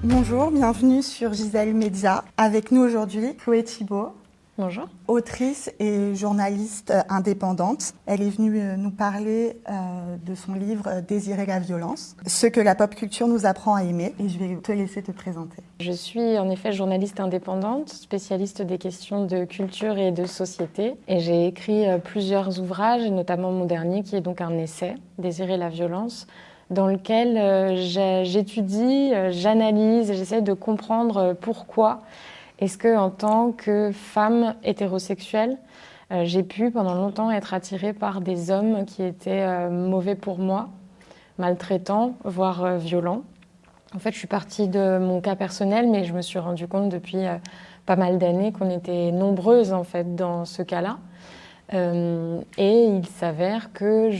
Bonjour, bienvenue sur Gisèle Média. Avec nous aujourd'hui, Chloé Thibault. Bonjour. Autrice et journaliste indépendante. Elle est venue nous parler de son livre « Désirer la violence », ce que la pop culture nous apprend à aimer. Et je vais te laisser te présenter. Je suis en effet journaliste indépendante, spécialiste des questions de culture et de société. Et j'ai écrit plusieurs ouvrages, et notamment mon dernier qui est donc un essai, « Désirer la violence », dans lequel j'étudie, j'analyse, j'essaie de comprendre pourquoi est-ce que, en tant que femme hétérosexuelle, j'ai pu pendant longtemps être attirée par des hommes qui étaient mauvais pour moi, maltraitants, voire violents. En fait, je suis partie de mon cas personnel, mais je me suis rendu compte depuis pas mal d'années qu'on était nombreuses en fait dans ce cas-là. Et il s'avère que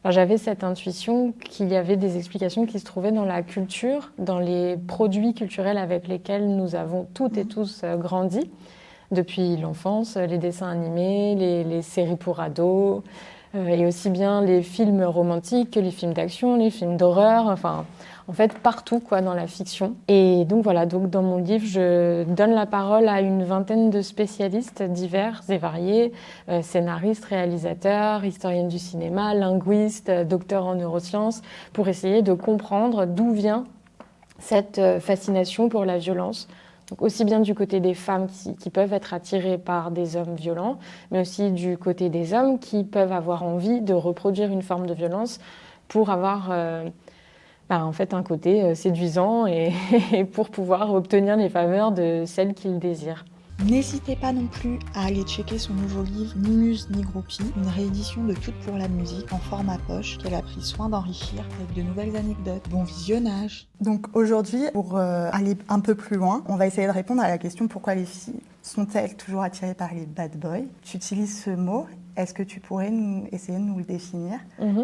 j'avais cette intuition qu'il y avait des explications qui se trouvaient dans la culture, dans les produits culturels avec lesquels nous avons toutes et tous grandi depuis l'enfance, les dessins animés, les séries pour ados, et aussi bien les films romantiques que les films d'action, les films d'horreur, enfin en fait partout quoi dans la fiction. Et donc voilà, donc dans mon livre, je donne la parole à une vingtaine de spécialistes divers et variés, scénaristes, réalisateurs, historiennes du cinéma, linguistes, docteurs en neurosciences, pour essayer de comprendre d'où vient cette fascination pour la violence. Donc aussi bien du côté des femmes qui peuvent être attirées par des hommes violents, mais aussi du côté des hommes qui peuvent avoir envie de reproduire une forme de violence pour avoir en fait un côté séduisant et pour pouvoir obtenir les faveurs de celles qu'ils désirent. N'hésitez pas non plus à aller checker son nouveau livre Ni Muse ni Groupie, une réédition de Toutes pour la musique en format poche qu'elle a pris soin d'enrichir avec de nouvelles anecdotes. Bon visionnage. Donc aujourd'hui, pour aller un peu plus loin, on va essayer de répondre à la question pourquoi les filles sont-elles toujours attirées par les bad boys. Tu utilises ce mot. Est-ce que tu pourrais essayer de nous le définir,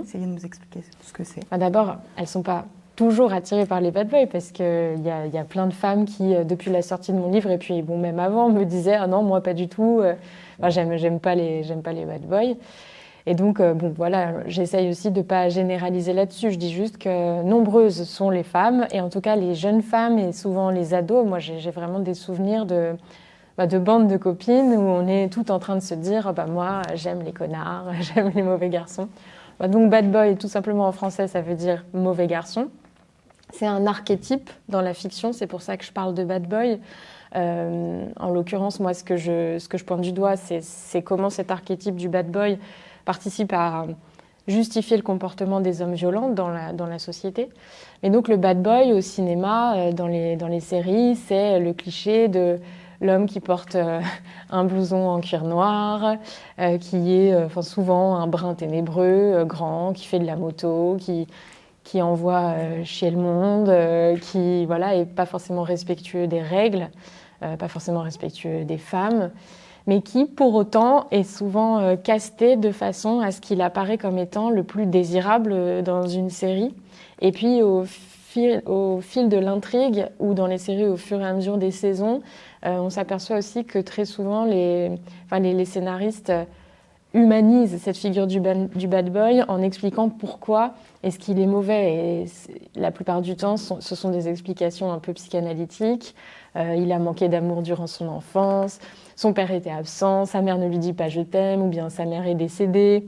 essayer de nous expliquer ce que c'est? D'abord, elles ne sont pas toujours attirée par les bad boys parce qu'il y a plein de femmes qui, depuis la sortie de mon livre, et puis bon, même avant, me disaient « Ah non, moi pas du tout, j'aime pas les bad boys ». Et donc, voilà, j'essaye aussi de ne pas généraliser là-dessus. Je dis juste que nombreuses sont les femmes, et en tout cas les jeunes femmes et souvent les ados. Moi, j'ai vraiment des souvenirs de bandes de copines où on est toutes en train de se dire « moi, j'aime les connards, j'aime les mauvais garçons ». Donc bad boy, tout simplement en français, ça veut dire mauvais garçon. C'est un archétype dans la fiction, c'est pour ça que je parle de bad boy. En l'occurrence, moi, ce que je pointe du doigt, c'est comment cet archétype du bad boy participe à justifier le comportement des hommes violents dans la société. Mais donc le bad boy au cinéma, dans les séries, c'est le cliché de l'homme qui porte un blouson en cuir noir, qui est souvent un brun ténébreux, grand, qui fait de la moto, qui envoie chier le monde, qui est pas forcément respectueux des règles, pas forcément respectueux des femmes, mais qui pour autant est souvent casté de façon à ce qu'il apparaît comme étant le plus désirable dans une série. Et puis au fil de l'intrigue ou dans les séries au fur et à mesure des saisons, on s'aperçoit aussi que très souvent les scénaristes humanise cette figure du bad boy en expliquant pourquoi est-ce qu'il est mauvais. Et la plupart du temps, ce sont des explications un peu psychanalytiques. Il a manqué d'amour durant son enfance, son père était absent, sa mère ne lui dit pas « je t'aime » ou bien sa mère est décédée.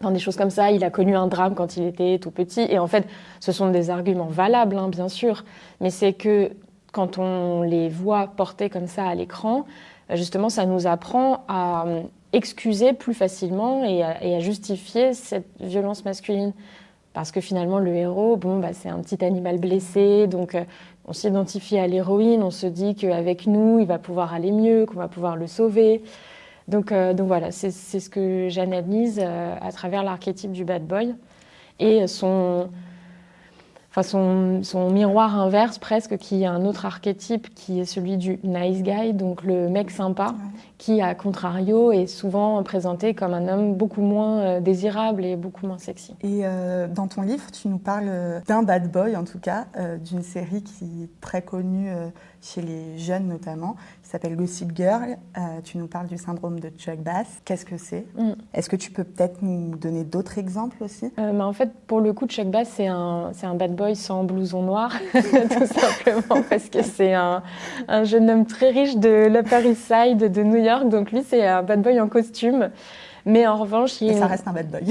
Des choses comme ça, il a connu un drame quand il était tout petit. Et en fait, ce sont des arguments valables, bien sûr, mais c'est que quand on les voit portés comme ça à l'écran, justement, ça nous apprend à excuser plus facilement et à justifier cette violence masculine. Parce que finalement, le héros, c'est un petit animal blessé, donc on s'identifie à l'héroïne, on se dit qu'avec nous, il va pouvoir aller mieux, qu'on va pouvoir le sauver. Donc voilà, c'est ce que j'analyse à travers l'archétype du bad boy et son miroir inverse presque, qui est un autre archétype qui est celui du nice guy, donc le mec sympa, qui à contrario est souvent présenté comme un homme beaucoup moins désirable et beaucoup moins sexy. Et dans ton livre, tu nous parles d'un bad boy en tout cas, d'une série qui est très connue chez les jeunes notamment, qui s'appelle Gossip Girl. Tu nous parles du syndrome de Chuck Bass. Qu'est-ce que c'est? Est-ce que tu peux peut-être nous donner d'autres exemples aussi? En fait, pour le coup, Chuck Bass, c'est un bad boy boy sans blouson noir, tout simplement, parce que c'est un jeune homme très riche de l'Upper East Side de New York, donc lui, c'est un bad boy en costume. Mais en revanche, ça reste un bad boy.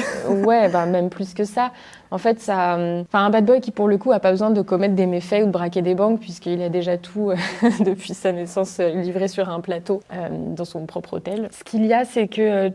Ouais, même plus que ça. En fait, un bad boy qui, pour le coup, a pas besoin de commettre des méfaits ou de braquer des banques, puisqu'il a déjà tout, depuis sa naissance, livré sur un plateau dans son propre hôtel. Ce qu'il y a, c'est que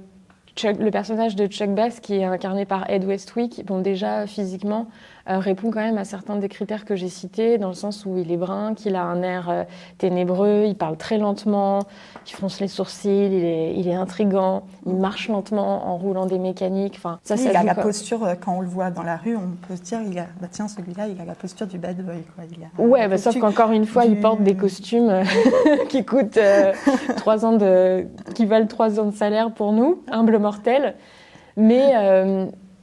le personnage de Chuck Bass, qui est incarné par Ed Westwick, déjà physiquement, répond quand même à certains des critères que j'ai cités, dans le sens où il est brun, qu'il a un air ténébreux, il parle très lentement, il fronce les sourcils, il est intriguant, il marche lentement en roulant des mécaniques. Enfin, ça il a la posture, quand on le voit dans la rue, on peut se dire, tiens, celui-là, il a la posture du bad boy. Quoi. Sauf qu'encore une fois, il porte des costumes qui coûtent qui valent 3 ans de salaire pour nous, humble mortel. Mais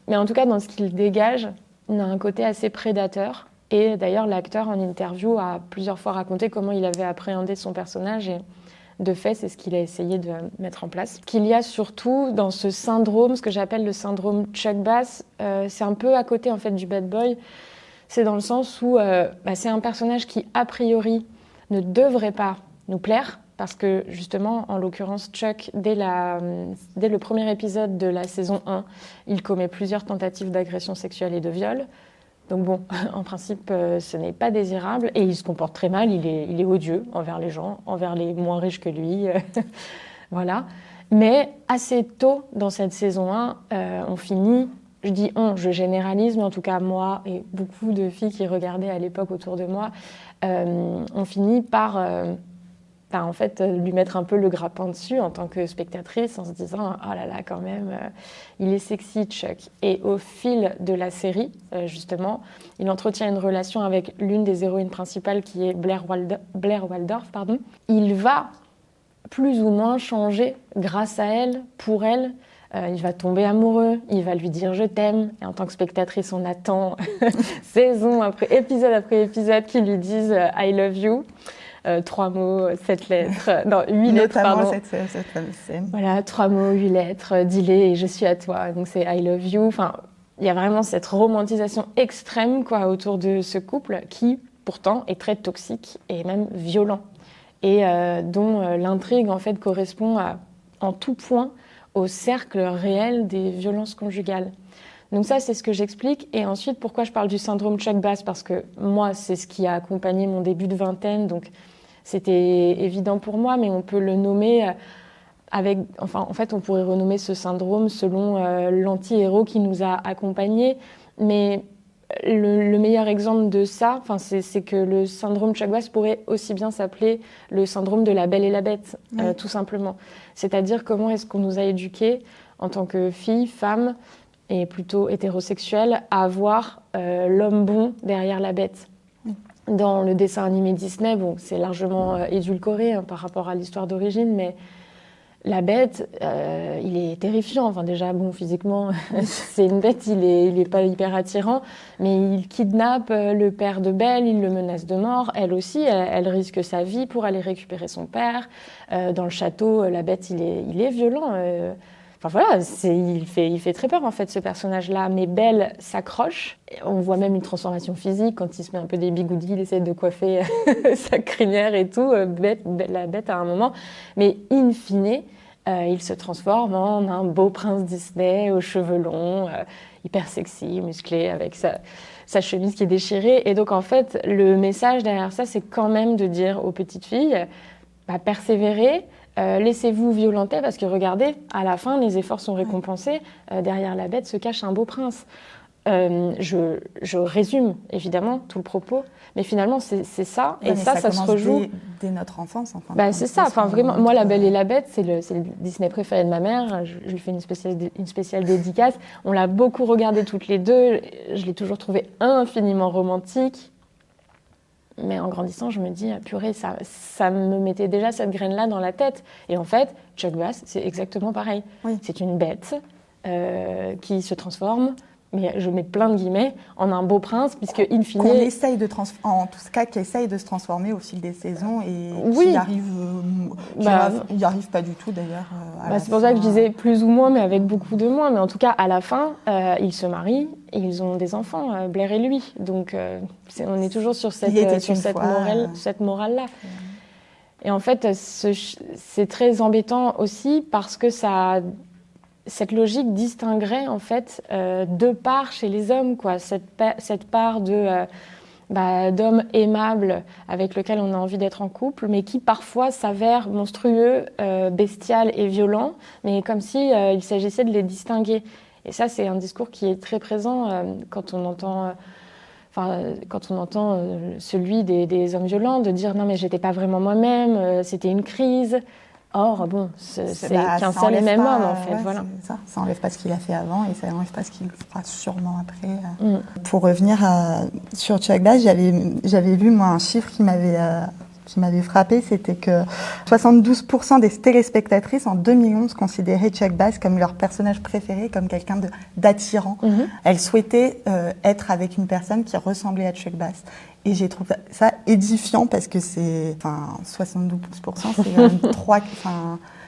en tout cas, dans ce qu'il dégage, on a un côté assez prédateur. Et d'ailleurs, l'acteur, en interview, a plusieurs fois raconté comment il avait appréhendé son personnage. Et de fait, c'est ce qu'il a essayé de mettre en place. Qu'il y a surtout dans ce syndrome, ce que j'appelle le syndrome Chuck Bass, c'est un peu à côté en fait du bad boy. C'est dans le sens où c'est un personnage qui, a priori, ne devrait pas nous plaire. Parce que, justement, en l'occurrence, Chuck, dès le premier épisode de la saison 1, il commet plusieurs tentatives d'agression sexuelle et de viol. Donc bon, en principe, ce n'est pas désirable. Et il se comporte très mal, il est odieux envers les gens, envers les moins riches que lui. Voilà. Mais assez tôt, dans cette saison 1, on finit, je dis on, je généralise, mais en tout cas moi et beaucoup de filles qui regardaient à l'époque autour de moi, on finit par... en fait, lui mettre un peu le grappin dessus en tant que spectatrice en se disant « Oh là là, quand même, il est sexy, Chuck ». Et au fil de la série, justement, il entretient une relation avec l'une des héroïnes principales qui est Blair Waldorf. Il va plus ou moins changer grâce à elle, pour elle. Il va tomber amoureux, il va lui dire « je t'aime ». Et en tant que spectatrice, on attend saison après épisode qu'ils lui disent « I love you ». 3 mots, 7 lettres, non, 8 lettres, pardon. Notamment cette fameuse scène. Voilà, 3 mots, 8 lettres, dis-les et je suis à toi. Donc c'est I love you. Enfin, il y a vraiment cette romantisation extrême quoi, autour de ce couple qui, pourtant, est très toxique et même violent. Et dont l'intrigue, en fait, correspond en tout point au cercle réel des violences conjugales. Donc ça, c'est ce que j'explique. Et ensuite, pourquoi je parle du syndrome Chuck Bass ? Parce que moi, c'est ce qui a accompagné mon début de vingtaine. Donc c'était évident pour moi, mais on peut le nommer en fait, on pourrait renommer ce syndrome selon l'anti-héros qui nous a accompagnés. Mais le meilleur exemple de ça, c'est que le syndrome Chuck Bass pourrait aussi bien s'appeler le syndrome de la Belle et la Bête, tout simplement. C'est-à-dire comment est-ce qu'on nous a éduqués en tant que filles, femmes, et plutôt hétérosexuelle, à voir l'homme bon derrière la bête. Dans le dessin animé Disney, bon, c'est largement édulcoré par rapport à l'histoire d'origine, mais la bête, il est terrifiant. Enfin, déjà, bon, physiquement, c'est une bête, il est pas hyper attirant, mais il kidnappe le père de Belle, il le menace de mort. Elle aussi, elle risque sa vie pour aller récupérer son père. Dans le château, la bête, il est violent. Enfin voilà, il fait très peur en fait ce personnage-là, mais Belle s'accroche. On voit même une transformation physique quand il se met un peu des bigoudis, il essaie de coiffer sa crinière et tout, la bête à un moment. Mais in fine, il se transforme en un beau prince Disney aux cheveux longs, hyper sexy, musclé, avec sa chemise qui est déchirée. Et donc en fait, le message derrière ça, c'est quand même de dire aux petites filles, persévérez. Laissez-vous violenter parce que regardez, à la fin, les efforts sont récompensés. Derrière la bête se cache un beau prince. Je résume évidemment tout le propos, mais finalement c'est ça, et ça se rejoue dès notre enfance. Enfin, c'est ça. Enfin vraiment, moi La Belle et la Bête, c'est le Disney préféré de ma mère. Je lui fais une spéciale dédicace. On l'a beaucoup regardé toutes les deux. Je l'ai toujours trouvé infiniment romantique. Mais en grandissant, je me dis, purée, ça me mettait déjà cette graine-là dans la tête. Et en fait, Chuck Bass, c'est exactement pareil. Oui. C'est une bête qui se transforme, mais je mets plein de guillemets, en un beau prince, puisque in fine... Qu'on essaye en tout cas, qui essaye de se transformer au fil des saisons et qui y arrive pas du tout d'ailleurs. C'est pour ça que je disais plus ou moins, mais avec beaucoup de moins. Mais en tout cas, à la fin, il se marie et ils ont des enfants, Blair et lui. Donc, on est toujours sur cette morale-là. Et en fait, c'est très embêtant aussi parce que cette logique distinguerait en fait deux parts chez les hommes, quoi. Cette part d'homme aimable avec lequel on a envie d'être en couple, mais qui parfois s'avère monstrueux, bestial et violent, mais comme si il s'agissait de les distinguer. Et ça, c'est un discours qui est très présent quand on entend celui des hommes violents, de dire non mais j'étais pas vraiment moi-même, c'était une crise. Or, bon, c'est qu'un seul et même homme, en fait. Ouais, voilà. Ça enlève pas ce qu'il a fait avant et ça enlève pas ce qu'il fera sûrement après. Pour revenir sur Chuck Bass, j'avais vu, moi, un chiffre qui m'avait frappé, c'était que 72% des téléspectatrices en 2011 considéraient Chuck Bass comme leur personnage préféré, comme quelqu'un d'attirant. Elles souhaitaient être avec une personne qui ressemblait à Chuck Bass. Et j'ai trouvé ça édifiant parce que 72%, c'est quand même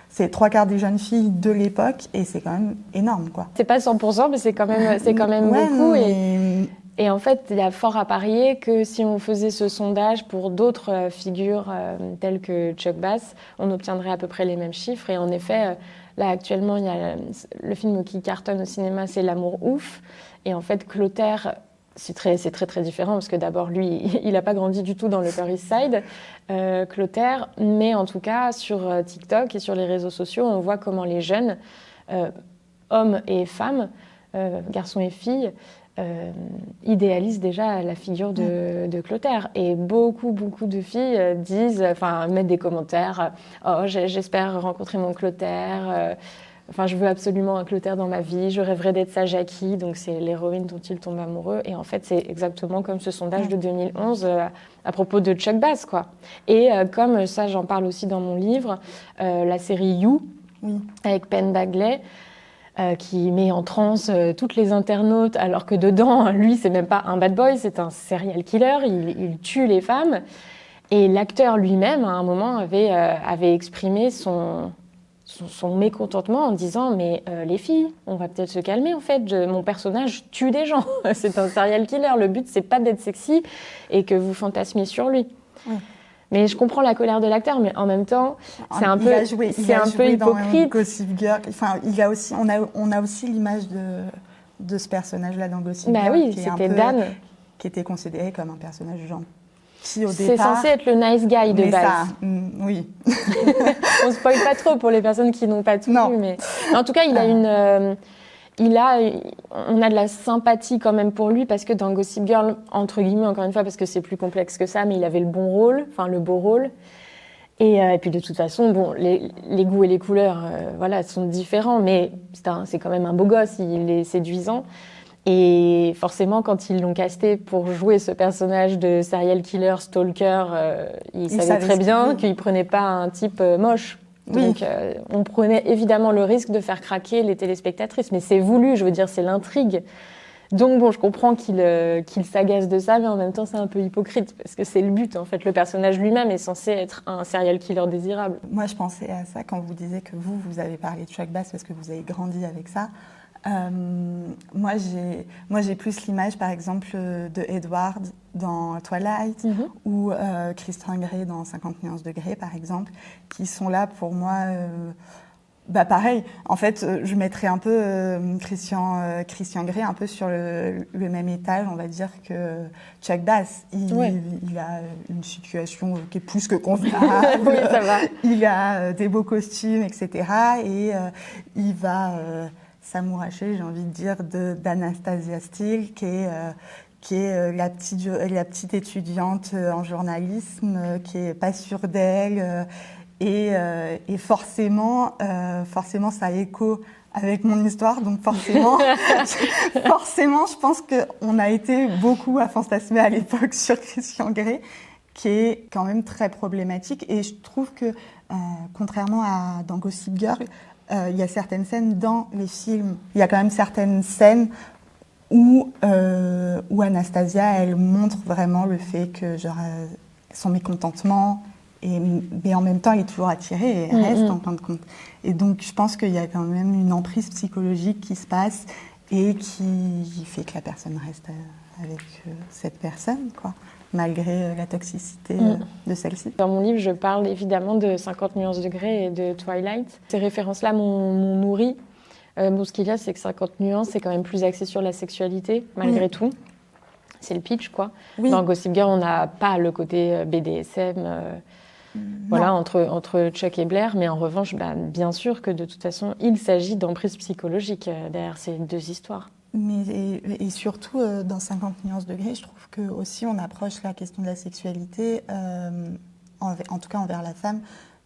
c'est 3/4 des jeunes filles de l'époque et c'est quand même énorme, quoi. C'est pas 100%, mais c'est quand même beaucoup. Et en fait, il y a fort à parier que si on faisait ce sondage pour d'autres figures telles que Chuck Bass, on obtiendrait à peu près les mêmes chiffres. Et en effet, là actuellement, il y a le film qui cartonne au cinéma, c'est L'amour ouf. Et en fait, Clotaire, c'est très différent parce que d'abord, lui, il n'a pas grandi du tout dans le Upper East Side, Clotaire. Mais en tout cas, sur TikTok et sur les réseaux sociaux, on voit comment les jeunes, hommes et femmes, garçons et filles, idéalisent déjà la figure de Clotaire. Et beaucoup de filles mettent des commentaires « Oh, j'espère rencontrer mon Clotaire », je veux absolument un Clotaire dans ma vie, je rêverais d'être sa Jackie, donc c'est l'héroïne dont il tombe amoureux. Et en fait, c'est exactement comme ce sondage de 2011 à propos de Chuck Bass, quoi. Et comme ça, j'en parle aussi dans mon livre, la série You, avec Penn Badgley, qui met en transe toutes les internautes, alors que dedans, lui, c'est même pas un bad boy, c'est un serial killer, il tue les femmes. Et l'acteur lui-même, à un moment, avait exprimé son mécontentement en disant « Mais les filles, on va peut-être se calmer, en fait. Mon personnage tue des gens. C'est un serial killer. Le but, c'est pas d'être sexy et que vous fantasmiez sur lui. » Mais je comprends la colère de l'acteur, mais en même temps, c'est un peu hypocrite. Gossip Girl. Enfin, on a aussi l'image de ce personnage-là dans Gossip Girl. Bah oui, c'était Dan. Qui était considéré comme un personnage gentil. C'est censé être le nice guy de base. Oui. On ne spoil pas trop pour les personnes qui n'ont pas tout vu. Mais en tout cas, on a de la sympathie quand même pour lui parce que dans Gossip Girl, entre guillemets, encore une fois, parce que c'est plus complexe que ça, mais il avait le bon rôle, le beau rôle. Et puis de toute façon, bon, les goûts et les couleurs, sont différents, mais c'est quand même un beau gosse, il est séduisant. Et forcément, quand ils l'ont casté pour jouer ce personnage de serial killer, stalker, il savait très bien qu'il prenait pas un type moche. Donc, on prenait évidemment le risque de faire craquer les téléspectatrices. Mais c'est voulu, je veux dire, c'est l'intrigue. Donc bon, je comprends qu'il s'agace de ça, mais en même temps, c'est un peu hypocrite, parce que c'est le but, en fait. Le personnage lui-même est censé être un serial killer désirable. Moi, je pensais à ça quand vous disiez que vous avez parlé de Chuck Bass, parce que vous avez grandi avec ça. Moi, j'ai plus l'image, par exemple, de Edward dans Twilight ou Christian Grey dans 50 nuances de Grey, par exemple, qui sont là pour moi. Pareil. En fait, je mettrais un peu Christian Grey un peu sur le même étage, on va dire, que Chuck Bass. Il a une situation qui est plus que convenable. Oui, ça va. Il a des beaux costumes, etc. Et il va s'amouracher, j'ai envie de dire, d'Anastasia Steele, qui est la petite étudiante en journalisme, qui est pas sûre d'elle. Et forcément, ça écho avec mon histoire. Donc forcément, je pense qu'on a été beaucoup à fantasmer à l'époque sur Christian Grey, qui est quand même très problématique. Et je trouve que, contrairement à dans Gossip Girl, il y a certaines scènes dans les films. Il y a quand même certaines scènes où Anastasia, elle montre vraiment le fait que son mécontentement. Mais en même temps, elle est toujours attirée et elle reste en fin de compte. Et donc, je pense qu'il y a quand même une emprise psychologique qui se passe et qui fait que la personne reste avec cette personne, quoi, malgré la toxicité de celle-ci. Dans mon livre, je parle évidemment de 50 nuances de Grey et de Twilight. Ces références-là m'ont nourrie. Bon, ce qu'il y a, c'est que 50 nuances, c'est quand même plus axé sur la sexualité, malgré tout. C'est le pitch, quoi. Oui. Dans Gossip Girl, on n'a pas le côté BDSM, voilà, entre Chuck et Blair, mais en revanche, bien sûr que de toute façon, il s'agit d'emprise psychologique derrière ces deux histoires. Mais et surtout, dans 50 nuances de Grey, je trouve que aussi on approche la question de la sexualité, en tout cas envers la femme,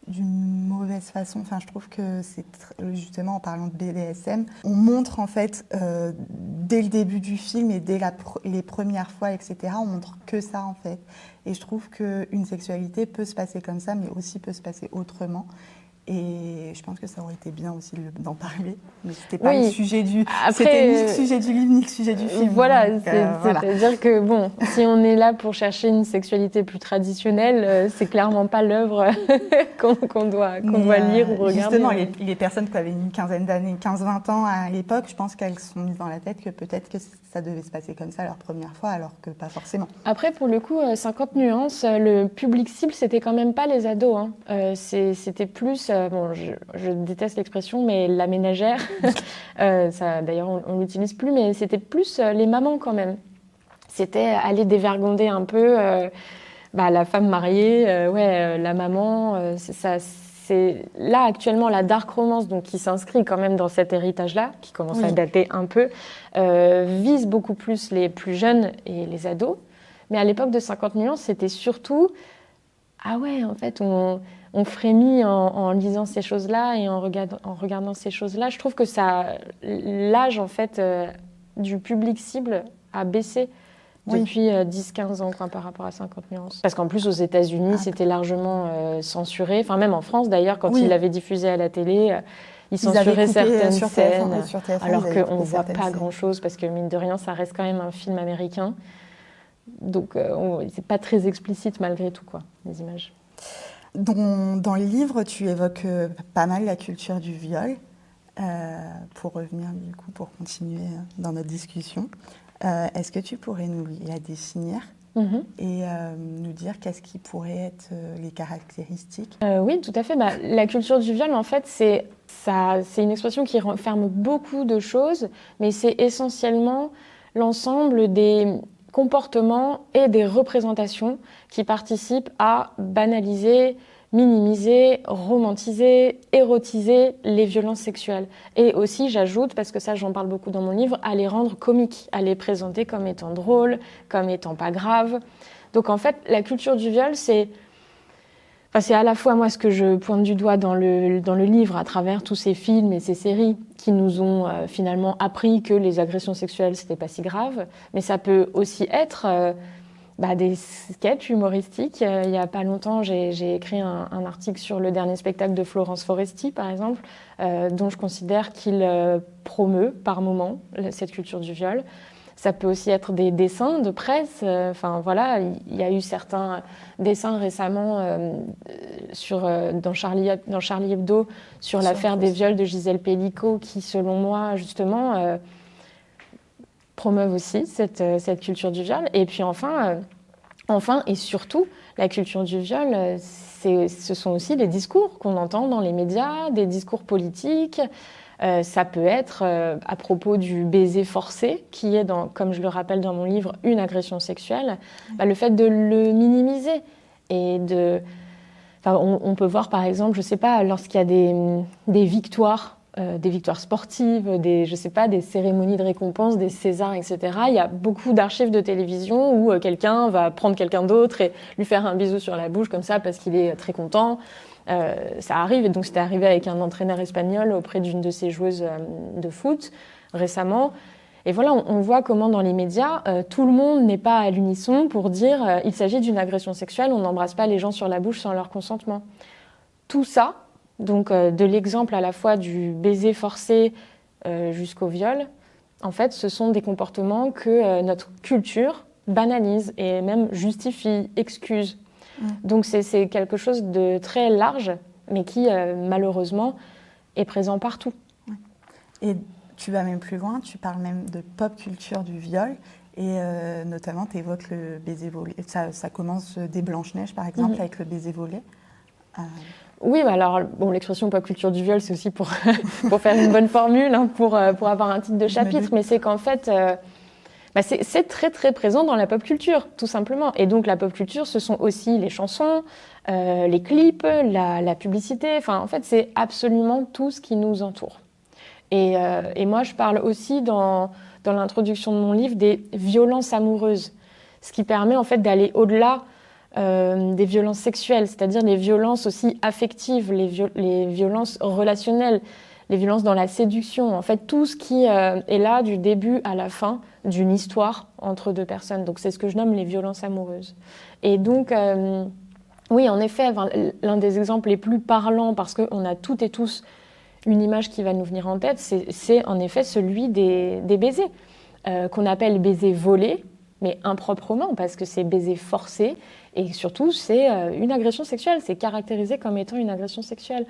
d'une mauvaise façon. Enfin, je trouve que c'est justement en parlant de BDSM, on montre en fait dès le début du film et dès les premières fois, etc. On montre que ça en fait. Et je trouve qu'une sexualité peut se passer comme ça, mais aussi peut se passer autrement. Et je pense que ça aurait été bien aussi d'en parler, mais c'était pas le sujet c'était ni le sujet du livre ni le sujet du film. Voilà, c'est-à-dire que bon, si on est là pour chercher une sexualité plus traditionnelle, c'est clairement pas l'œuvre qu'on doit lire ou regarder. Justement, les personnes qui avaient une quinzaine d'années, 15-20 ans à l'époque, je pense qu'elles se sont mises dans la tête que peut-être que ça devait se passer comme ça leur première fois, alors que pas forcément. Après, pour le coup, 50 nuances, le public cible, c'était quand même pas les ados. Hein. C'était plus... bon, je déteste l'expression, mais la ménagère, ça, d'ailleurs, on l'utilise plus, mais c'était plus les mamans quand même. C'était aller dévergonder un peu la femme mariée, la maman. C'est là actuellement la dark romance, donc qui s'inscrit quand même dans cet héritage-là, qui commence à dater un peu, vise beaucoup plus les plus jeunes et les ados. Mais à l'époque de 50 nuances, c'était surtout en fait, on frémit en lisant ces choses-là et en regardant ces choses-là. Je trouve que l'âge en fait du public cible a baissé depuis 10-15 ans par rapport à 50 nuances. Parce qu'en plus, aux États-Unis, c'était largement censuré. Enfin, même en France, d'ailleurs, quand il avait diffusé à la télé, ils censuraient certaines scènes, alors qu'on ne voit pas grand-chose, parce que mine de rien, ça reste quand même un film américain. Donc, c'est pas très explicite malgré tout, quoi, les images. Dans le livre, tu évoques pas mal la culture du viol. Pour revenir, du coup, pour continuer dans notre discussion, est-ce que tu pourrais nous la définir et nous dire qu'est-ce qui pourrait être les caractéristiques? Oui, tout à fait. La culture du viol, en fait, c'est une expression qui renferme beaucoup de choses, mais c'est essentiellement l'ensemble des comportements et des représentations qui participent à banaliser, minimiser, romantiser, érotiser les violences sexuelles. Et aussi, j'ajoute, parce que ça j'en parle beaucoup dans mon livre, à les rendre comiques, à les présenter comme étant drôles, comme étant pas graves. Donc en fait, la culture du viol, c'est à la fois moi ce que je pointe du doigt dans le livre à travers tous ces films et ces séries qui nous ont finalement appris que les agressions sexuelles c'était pas si grave, mais ça peut aussi être des sketchs humoristiques. Il y a pas longtemps, j'ai écrit un article sur le dernier spectacle de Florence Foresti, par exemple, dont je considère qu'il promeut par moments cette culture du viol. Ça peut aussi être des dessins de presse. Il y a eu certains dessins récemment dans Charlie Hebdo sur l'affaire des viols de Gisèle Pellicot qui, selon moi, justement, promeuvent aussi cette culture du viol. Et puis enfin et surtout, la culture du viol, ce sont aussi les discours qu'on entend dans les médias, des discours politiques. Ça peut être à propos du baiser forcé, qui est, comme je le rappelle dans mon livre, une agression sexuelle, le fait de le minimiser. Et on peut voir par exemple, je sais pas, lorsqu'il y a des victoires sportives, des cérémonies de récompense, des Césars, etc. Il y a beaucoup d'archives de télévision où quelqu'un va prendre quelqu'un d'autre et lui faire un bisou sur la bouche comme ça parce qu'il est très content. Ça arrive, et donc c'était arrivé avec un entraîneur espagnol auprès d'une de ses joueuses de foot récemment. Et voilà, on voit comment dans les médias, tout le monde n'est pas à l'unisson pour dire il s'agit d'une agression sexuelle, on n'embrasse pas les gens sur la bouche sans leur consentement. Tout ça, donc de l'exemple à la fois du baiser forcé jusqu'au viol, en fait, ce sont des comportements que notre culture banalise et même justifie, excuse. Donc c'est quelque chose de très large, mais qui malheureusement est présent partout. Et tu vas même plus loin, tu parles même de pop culture du viol. Et notamment, tu évoques le baiser volé. Ça commence dès Blanche-Neige, par exemple, avec le baiser volé. Oui, alors bon, l'expression pop culture du viol, c'est aussi pour faire une bonne formule, hein, pour avoir un titre de chapitre, mais c'est qu'en fait, c'est très très présent dans la pop culture, tout simplement. Et donc la pop culture, ce sont aussi les chansons, les clips, la publicité. Enfin, en fait, c'est absolument tout ce qui nous entoure. Et moi, je parle aussi dans l'introduction de mon livre des violences amoureuses, ce qui permet en fait d'aller au-delà des violences sexuelles, c'est-à-dire les violences aussi affectives, les violences relationnelles, les violences dans la séduction, en fait tout ce qui est là du début à la fin d'une histoire entre deux personnes. Donc c'est ce que je nomme les violences amoureuses. Et donc oui, en effet, l'un des exemples les plus parlants, parce qu'on a toutes et tous une image qui va nous venir en tête, c'est en effet celui des baisers, qu'on appelle baisers volés, mais improprement, parce que c'est baiser forcé, et surtout, c'est une agression sexuelle, c'est caractérisé comme étant une agression sexuelle.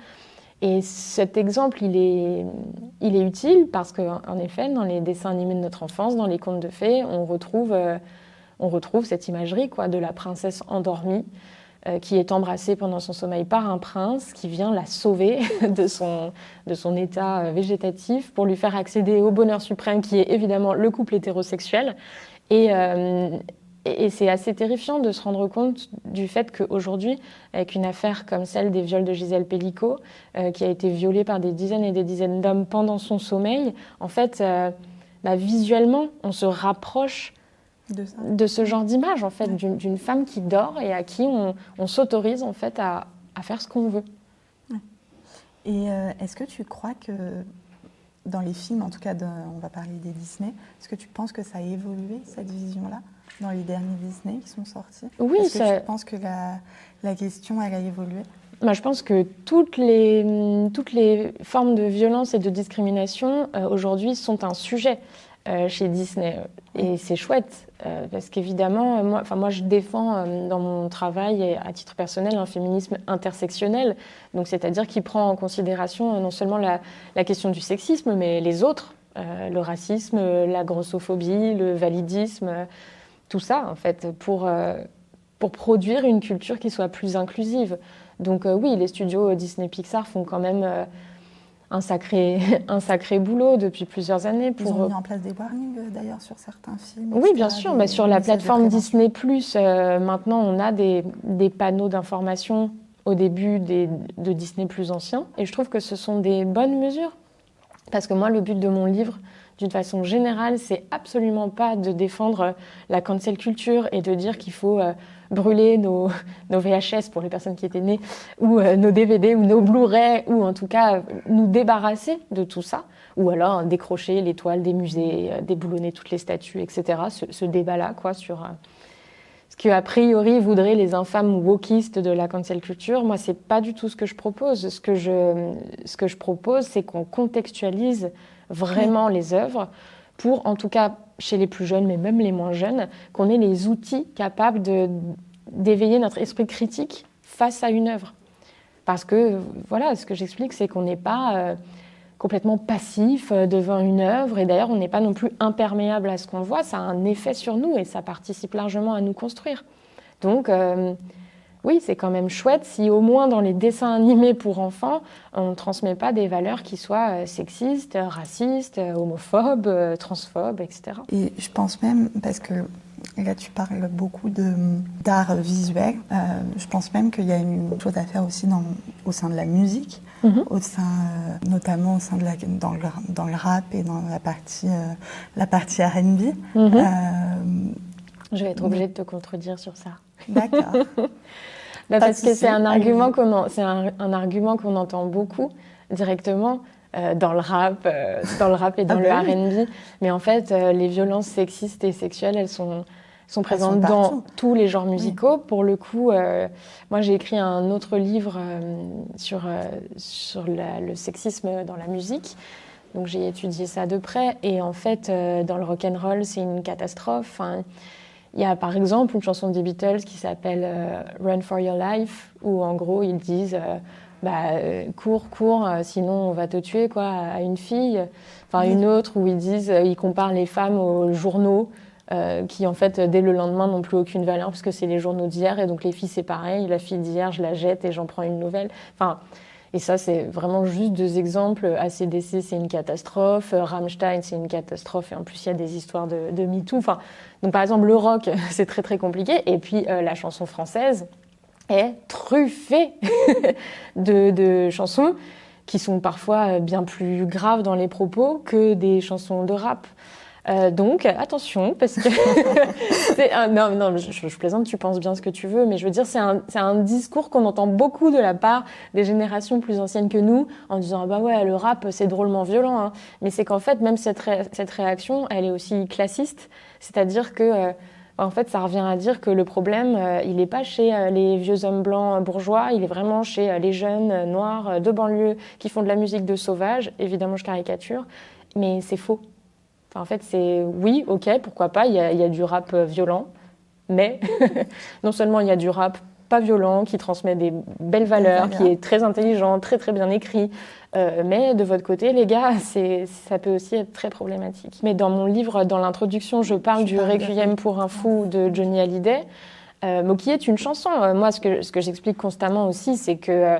Et cet exemple, il est utile, parce qu'en effet, dans les dessins animés de notre enfance, dans les contes de fées, on retrouve cette imagerie quoi, de la princesse endormie, qui est embrassée pendant son sommeil par un prince qui vient la sauver de son état végétatif pour lui faire accéder au bonheur suprême qui est évidemment le couple hétérosexuel. Et c'est assez terrifiant de se rendre compte du fait qu'aujourd'hui, avec une affaire comme celle des viols de Gisèle Pelicot, qui a été violée par des dizaines et des dizaines d'hommes pendant son sommeil, en fait, visuellement, on se rapproche de ce genre d'image, en fait, d'une femme qui dort et à qui on s'autorise, en fait, à faire ce qu'on veut. Et est-ce que tu crois que dans les films, en tout cas, on va parler des Disney, est-ce que tu penses que ça a évolué, cette vision-là, dans les derniers Disney qui sont sortis? Oui, est-ce que tu penses que la question, elle a évolué? Je pense que toutes les formes de violence et de discrimination, aujourd'hui, sont un sujet chez Disney. Et c'est chouette, parce qu'évidemment, moi, je défends dans mon travail, et à titre personnel, un féminisme intersectionnel. Donc, c'est-à-dire qui prend en considération non seulement la question du sexisme, mais les autres, le racisme, la grossophobie, le validisme, tout ça, en fait, pour produire une culture qui soit plus inclusive. Donc oui, les studios Disney Pixar font quand même un sacré boulot depuis plusieurs années. Ils ont mis en place des warnings d'ailleurs sur certains films. Oui, bien sûr. Sur la plateforme Disney+, maintenant on a des panneaux d'information au début de Disney plus anciens. Et je trouve que ce sont des bonnes mesures. Parce que moi, le but de mon livre, d'une façon générale, c'est absolument pas de défendre la cancel culture et de dire qu'il faut brûler nos VHS pour les personnes qui étaient nées, ou nos DVD ou nos Blu-ray, ou en tout cas nous débarrasser de tout ça, ou alors décrocher les toiles des musées, déboulonner toutes les statues, etc. Ce débat-là, quoi, sur ce que a priori voudraient les infâmes wokistes de la cancel culture. Moi, c'est pas du tout ce que je propose. Ce que je propose, c'est qu'on contextualise vraiment les œuvres pour, en tout cas chez les plus jeunes, mais même les moins jeunes, qu'on ait les outils capables d'éveiller notre esprit critique face à une œuvre. Parce que, voilà, ce que j'explique, c'est qu'on n'est pas complètement passif devant une œuvre, et d'ailleurs, on n'est pas non plus imperméable à ce qu'on voit. Ça a un effet sur nous et ça participe largement à nous construire. Donc, oui, c'est quand même chouette si au moins dans les dessins animés pour enfants, on ne transmet pas des valeurs qui soient sexistes, racistes, homophobes, transphobes, etc. Et je pense même, parce que là tu parles beaucoup d'art visuel, je pense même qu'il y a une chose à faire aussi au sein de la musique, notamment au sein dans le rap et dans la partie R&B. Je vais être obligée de te contredire sur ça. D'accord. Parce que c'est un argument qu'on entend beaucoup directement dans le rap et dans le R&B. Mais en fait, les violences sexistes et sexuelles, elles sont présentes dans tous les genres musicaux. Oui. Pour le coup, moi j'ai écrit un autre livre sur le sexisme dans la musique. Donc j'ai étudié ça de près. Et en fait, dans le rock'n'roll, c'est une catastrophe. Il y a par exemple une chanson des Beatles qui s'appelle Run for Your Life, où en gros ils disent cours, sinon on va te tuer, quoi, à une fille. Enfin, une autre où ils comparent les femmes aux journaux, qui en fait, dès le lendemain, n'ont plus aucune valeur parce que c'est les journaux d'hier. Et donc les filles, c'est pareil. La fille d'hier, je la jette et j'en prends une nouvelle. Enfin, et ça, c'est vraiment juste 2 exemples. AC/DC, c'est une catastrophe. Rammstein, c'est une catastrophe. Et en plus, il y a des histoires de MeToo. Enfin, donc par exemple, le rock, c'est très très compliqué. Et puis la chanson française est truffée de chansons qui sont parfois bien plus graves dans les propos que des chansons de rap. Donc, attention, parce que... non, je plaisante, tu penses bien ce que tu veux, mais je veux dire, c'est un discours qu'on entend beaucoup de la part des générations plus anciennes que nous, en disant « Ah bah ouais, le rap, c'est drôlement violent. Hein. » Mais c'est qu'en fait, même cette réaction, elle est aussi classiste, c'est-à-dire que... en fait, ça revient à dire que le problème, il n'est pas chez les vieux hommes blancs bourgeois, il est vraiment chez les jeunes noirs de banlieue qui font de la musique de sauvage. Évidemment, je caricature, mais c'est faux. Enfin, en fait, c'est oui, ok, pourquoi pas, il y a du rap violent, mais non seulement il y a du rap pas violent, qui transmet des belles valeurs, qui est très intelligent, très très bien écrit, mais de votre côté, les gars, ça peut aussi être très problématique. Mais dans mon livre, dans l'introduction, je parle du Requiem pour un fou de Johnny Hallyday, qui est une chanson. Moi, ce que j'explique constamment aussi, c'est que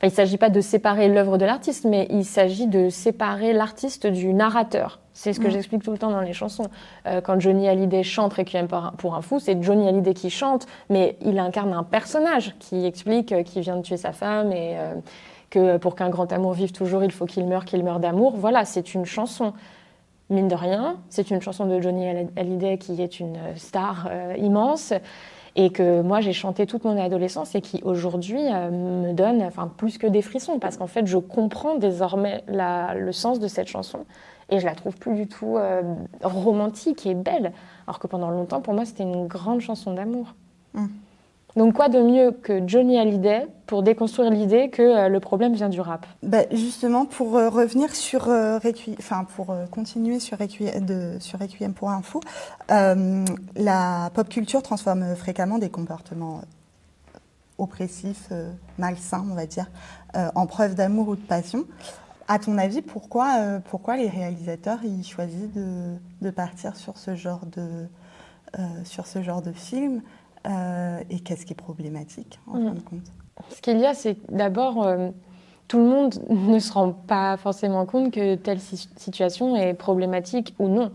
il ne s'agit pas de séparer l'œuvre de l'artiste, mais il s'agit de séparer l'artiste du narrateur. C'est ce que j'explique tout le temps dans les chansons. Quand Johnny Hallyday chante Requiem pour un fou, c'est Johnny Hallyday qui chante, mais il incarne un personnage qui explique qu'il vient de tuer sa femme et que pour qu'un grand amour vive toujours, il faut qu'il meure d'amour. Voilà, c'est une chanson. Mine de rien, c'est une chanson de Johnny Hallyday qui est une star immense et que moi j'ai chanté toute mon adolescence et qui aujourd'hui me donne plus que des frissons parce qu'en fait je comprends désormais le sens de cette chanson et je la trouve plus du tout romantique et belle, alors que pendant longtemps pour moi c'était une grande chanson d'amour. Donc quoi de mieux que Johnny Hallyday pour déconstruire l'idée que le problème vient du rap? Justement, pour revenir sur pour continuer sur Requiem pour un fou, la pop culture transforme fréquemment des comportements oppressifs, malsains, on va dire, en preuve d'amour ou de passion. À ton avis, pourquoi les réalisateurs ils choisissent de partir sur ce genre de film? Et qu'est-ce qui est problématique, en fin de compte? Ce qu'il y a, c'est d'abord, tout le monde ne se rend pas forcément compte que telle situation est problématique ou non.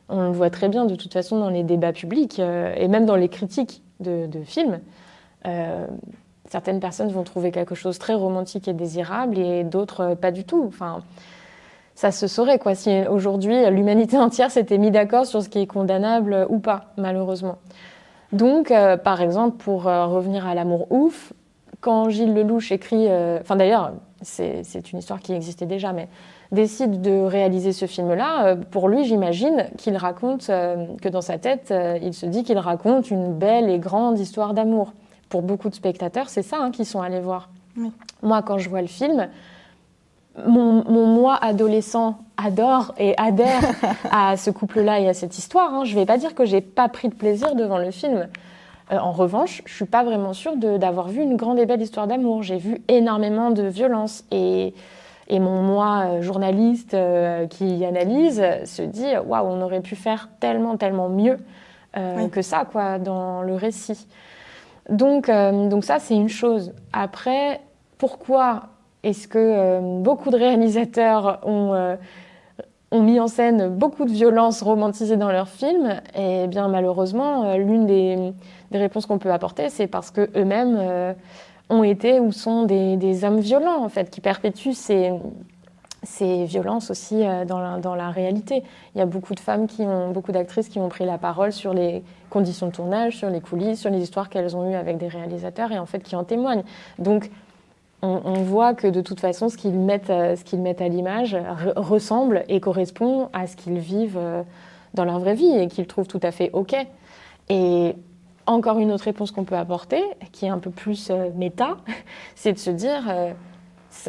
On le voit très bien, de toute façon, dans les débats publics et même dans les critiques de films. Certaines personnes vont trouver quelque chose de très romantique et désirable et d'autres pas du tout. Enfin, ça se saurait, quoi, si aujourd'hui l'humanité entière s'était mis d'accord sur ce qui est condamnable ou pas, malheureusement. Donc, par exemple, pour revenir à l'amour ouf, quand Gilles Lellouche écrit... d'ailleurs, c'est une histoire qui existait déjà, mais décide de réaliser ce film-là, pour lui, j'imagine qu'il raconte, que dans sa tête, il se dit qu'il raconte une belle et grande histoire d'amour. Pour beaucoup de spectateurs, c'est ça qu'ils sont allés voir. Oui. Moi, quand je vois le film... Mon moi adolescent adore et adhère à ce couple-là et à cette histoire. Je ne vais pas dire que je n'ai pas pris de plaisir devant le film. En revanche, je ne suis pas vraiment sûre d'avoir vu une grande et belle histoire d'amour. J'ai vu énormément de violence. Et mon moi journaliste qui analyse se dit « Waouh, on aurait pu faire tellement, tellement mieux que ça quoi, dans le récit. » Donc ça, c'est une chose. Après, pourquoi est-ce que beaucoup de réalisateurs ont mis en scène beaucoup de violences romantisées dans leurs films? Eh bien, malheureusement, l'une des réponses qu'on peut apporter, c'est parce qu'eux-mêmes ont été ou sont des hommes violents, en fait, qui perpétuent ces violences aussi dans la réalité. Il y a beaucoup de femmes, beaucoup d'actrices qui ont pris la parole sur les conditions de tournage, sur les coulisses, sur les histoires qu'elles ont eues avec des réalisateurs et en fait qui en témoignent. Donc, on voit que de toute façon, ce qu'ils mettent à l'image ressemble et correspond à ce qu'ils vivent dans leur vraie vie et qu'ils trouvent tout à fait OK. Et encore une autre réponse qu'on peut apporter, qui est un peu plus méta, c'est de se dire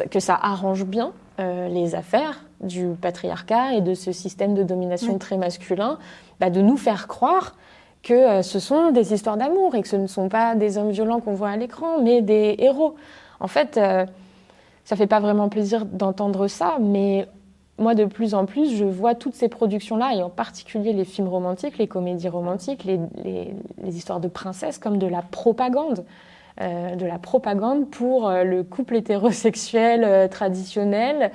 que ça arrange bien les affaires du patriarcat et de ce système de domination très masculin, de nous faire croire que ce sont des histoires d'amour et que ce ne sont pas des hommes violents qu'on voit à l'écran, mais des héros. En fait, ça fait pas vraiment plaisir d'entendre ça, mais moi, de plus en plus, je vois toutes ces productions-là, et en particulier les films romantiques, les comédies romantiques, les histoires de princesses, comme de la propagande. De la propagande pour le couple hétérosexuel traditionnel,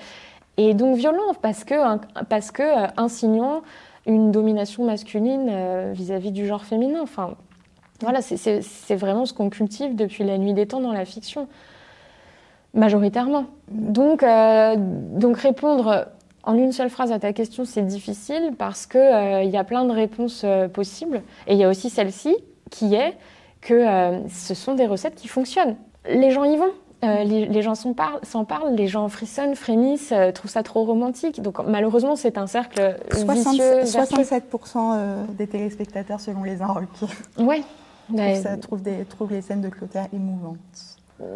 et donc violent, parce que insinuant une domination masculine vis-à-vis du genre féminin. Enfin, voilà, c'est vraiment ce qu'on cultive depuis la nuit des temps dans la fiction, majoritairement. Donc répondre en une seule phrase à ta question, c'est difficile, parce qu'il y a plein de réponses possibles, et il y a aussi celle-ci, qui est que ce sont des recettes qui fonctionnent. Les gens y vont. Les gens s'en parlent, les gens frissonnent, frémissent, trouvent ça trop romantique. Donc malheureusement, c'est un cercle vicieux. 67% des téléspectateurs selon les Inrockies Ouais. trouvent les scènes de Clotaire émouvantes.